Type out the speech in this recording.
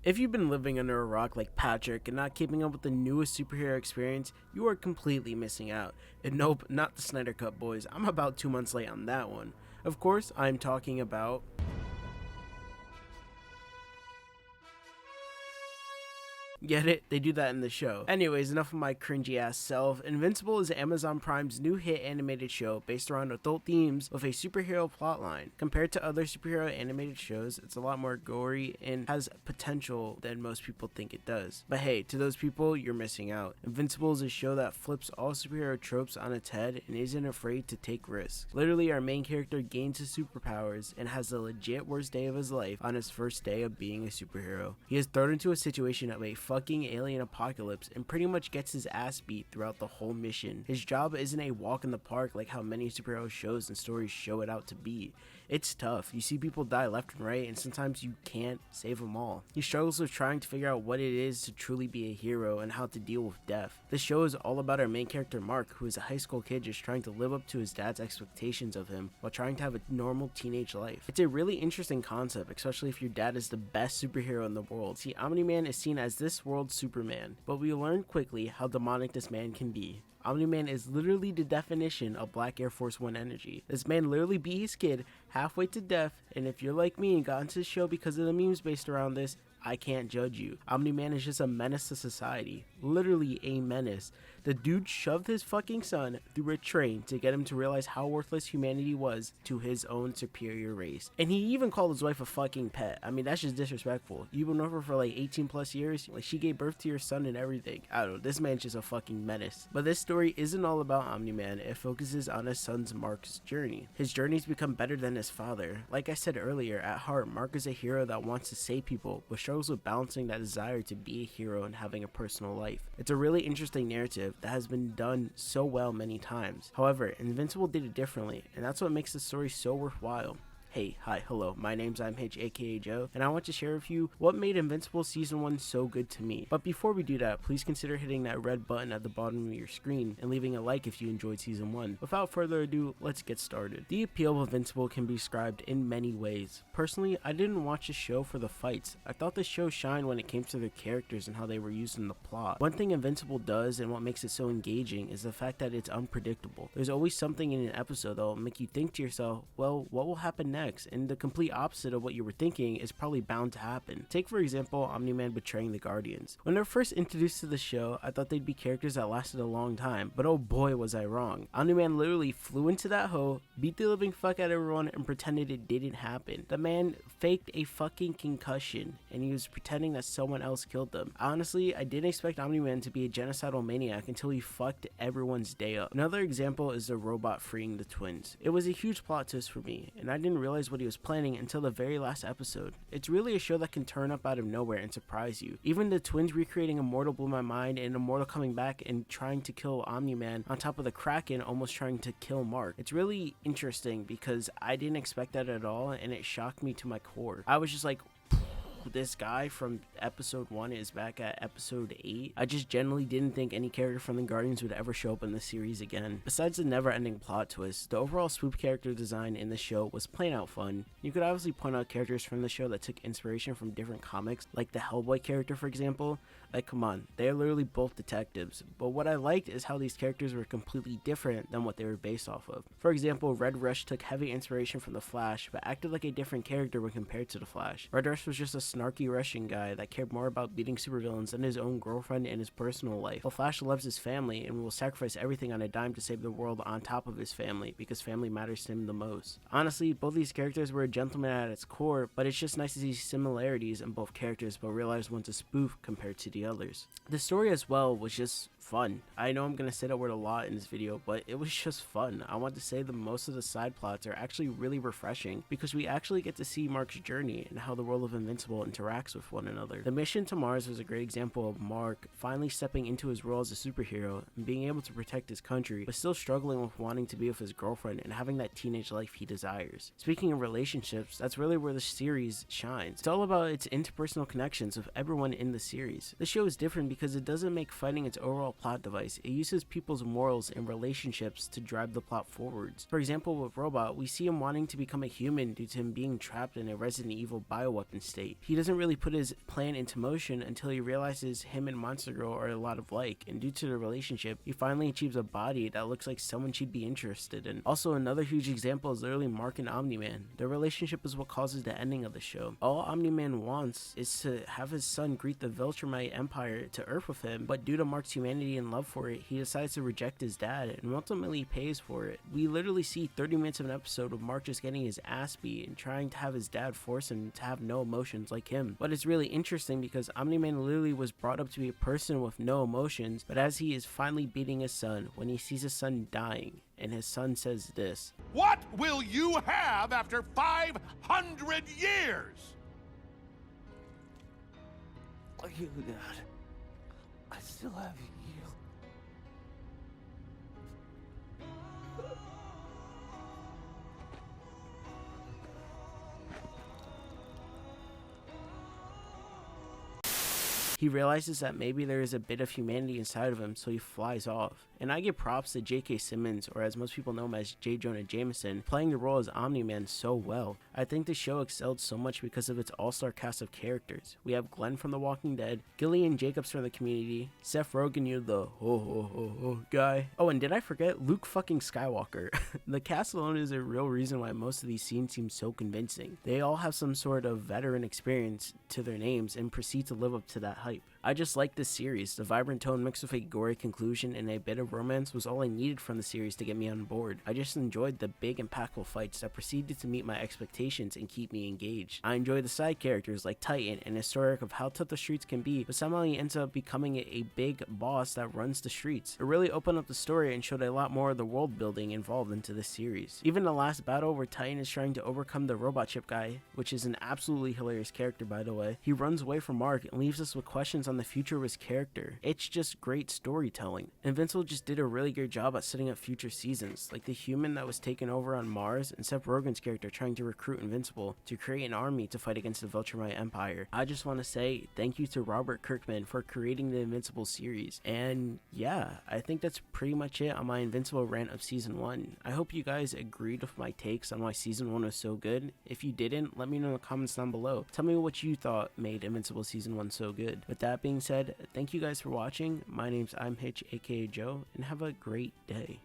If you've been living under a rock like Patrick and not keeping up with the newest superhero experience, you are completely missing out. And nope, not the Snyder Cut boys, I'm about 2 months late on that one. Of course, I'm talking about... Get it? They do that in the show. Anyways, enough of my cringy ass self. Invincible is Amazon Prime's new hit animated show based around adult themes with a superhero plotline. Compared to other superhero animated shows, it's a lot more gory and has potential than most people think it does. But hey, to those people, you're missing out. Invincible is a show that flips all superhero tropes on its head and isn't afraid to take risks. Literally, our main character gains his superpowers and has the legit worst day of his life on his first day of being a superhero. He is thrown into a situation of a fucking alien apocalypse and pretty much gets his ass beat throughout the whole mission. His job isn't a walk in the park like how many superhero shows and stories show it out to be. It's tough. You see people die left and right, and sometimes you can't save them all. He struggles with trying to figure out what it is to truly be a hero and how to deal with death. This show is all about our main character Mark, who is a high school kid just trying to live up to his dad's expectations of him while trying to have a normal teenage life. It's a really interesting concept, especially if your dad is the best superhero in the world. See, Omni-Man is seen as this world's Superman, but we learn quickly how demonic this man can be. Omni-Man is literally the definition of Black Air Force One energy. This man literally beat his kid halfway to death, and if you're like me and got into the show because of the memes based around this, I can't judge you. Omni-Man is just a menace to society. Literally a menace. The dude shoved his fucking son through a train to get him to realize how worthless humanity was to his own superior race. And he even called his wife a fucking pet. I mean, that's just disrespectful. You've been with her for like 18 plus years. Like, she gave birth to your son and everything. I don't know. This man's just a fucking menace. But this story isn't all about Omni-Man. It focuses on his son's Mark's journey. His journey's become better than his father. Like I said earlier, at heart, Mark is a hero that wants to save people, but struggles with balancing that desire to be a hero and having a personal life. It's a really interesting narrative that has been done so well many times. However, Invincible did it differently, and that's what makes the story so worthwhile. Hey, hi, hello, my name's ImHitch, aka Joe, and I want to share with you what made Invincible Season 1 so good to me. But before we do that, please consider hitting that red button at the bottom of your screen and leaving a like if you enjoyed Season 1. Without further ado, let's get started. The appeal of Invincible can be described in many ways. Personally, I didn't watch the show for the fights. I thought the show shined when it came to their characters and how they were used in the plot. One thing Invincible does and what makes it so engaging is the fact that it's unpredictable. There's always something in an episode that will make you think to yourself, well, what will happen next? And the complete opposite of what you were thinking is probably bound to happen. Take for example Omni-Man betraying the Guardians. When they were first introduced to the show, I thought they'd be characters that lasted a long time, but oh boy was I wrong. Omni-Man literally flew into that hole, beat the living fuck out of everyone, and pretended it didn't happen. The man faked a fucking concussion, and he was pretending that someone else killed them. Honestly, I didn't expect Omni-Man to be a genocidal maniac until he fucked everyone's day up. Another example is the robot freeing the twins. It was a huge plot twist for me, and I didn't realize what he was planning until the very last episode. It's really a show that can turn up out of nowhere and surprise you. Even the twins recreating Immortal blew my mind, and Immortal coming back and trying to kill Omni-Man on top of the Kraken almost trying to kill Mark. It's really interesting because I didn't expect that at all, and it shocked me to my core. I was just like, this guy from episode 1 is back at episode 8. I just generally didn't think any character from the Guardians would ever show up in the series again. Besides the never-ending plot twist, the overall swoop character design in the show was plain out fun. You could obviously point out characters from the show that took inspiration from different comics, like the Hellboy character for example. Like, come on, they are literally both detectives, but what I liked is how these characters were completely different than what they were based off of. For example, Red Rush took heavy inspiration from the Flash, but acted like a different character when compared to the Flash. Red Rush was just a snarky Russian guy that cared more about beating supervillains than his own girlfriend and his personal life. While Flash loves his family and will sacrifice everything on a dime to save the world on top of his family, because family matters to him the most. Honestly, both these characters were a gentleman at its core, but it's just nice to see similarities in both characters but realize one's a spoof compared to the others. The story as well was just fun. I know I'm gonna say that word a lot in this video, but it was just fun. I want to say that most of the side plots are actually really refreshing because we actually get to see Mark's journey and how the world of Invincible interacts with one another. The mission to Mars was a great example of Mark finally stepping into his role as a superhero and being able to protect his country, but still struggling with wanting to be with his girlfriend and having that teenage life he desires. Speaking of relationships, that's really where the series shines. It's all about its interpersonal connections with everyone in the series. The show is different because it doesn't make fighting its overall plot device. It uses people's morals and relationships to drive the plot forwards. For example, with Robot, we see him wanting to become a human due to him being trapped in a Resident Evil bioweapon state. He doesn't really put his plan into motion until he realizes him and Monster Girl are a lot of like, and due to the relationship, he finally achieves a body that looks like someone she'd be interested in. Also, another huge example is literally Mark and Omni-Man. Their relationship is what causes the ending of the show. All Omni-Man wants is to have his son greet the Viltrumite Empire to Earth with him, but due to Mark's humanity and love for it, he decides to reject his dad and ultimately pays for it. We literally see 30 minutes of an episode of Mark just getting his ass beat and trying to have his dad force him to have no emotions like him. But it's really interesting because Omni-Man literally was brought up to be a person with no emotions, but as he is finally beating his son, when he sees his son dying, and his son says this: "What will you have after 500 years?" You, Dad. I still have you. He realizes that maybe there is a bit of humanity inside of him, so he flies off. And I give props to J.K. Simmons, or as most people know him as J. Jonah Jameson, playing the role as Omni-Man so well. I think the show excelled so much because of its all-star cast of characters. We have Glenn from The Walking Dead, Gillian Jacobs from the Community, Seth Rogen, you the guy. Oh, and did I forget Luke fucking Skywalker? The cast alone is a real reason why most of these scenes seem so convincing. They all have some sort of veteran experience to their names and proceed to live up to that hype. I just like this series. The vibrant tone mixed with a gory conclusion and a bit of romance was all I needed from the series to get me on board. I just enjoyed the big impactful fights that proceeded to meet my expectations and keep me engaged. I enjoy the side characters like Titan and his story of how tough the streets can be, but somehow he ends up becoming a big boss that runs the streets. It really opened up the story and showed a lot more of the world building involved into this series. Even the last battle where Titan is trying to overcome the robot chip guy, which is an absolutely hilarious character by the way, he runs away from Mark and leaves us with questions on the future of his character. It's just great storytelling. Invincible just did a really good job at setting up future seasons, like the human that was taken over on Mars and Seth Rogen's character trying to recruit Invincible to create an army to fight against the Viltrumite Empire. I just want to say thank you to Robert Kirkman for creating the Invincible series. And yeah, I think that's pretty much it on my Invincible rant of season 1. I hope you guys agreed with my takes on why season 1 was so good. If you didn't, let me know in the comments down below. Tell me what you thought made Invincible season 1 so good. With that being said, thank you guys for watching. My name's ImHitch, aka Joe, and have a great day.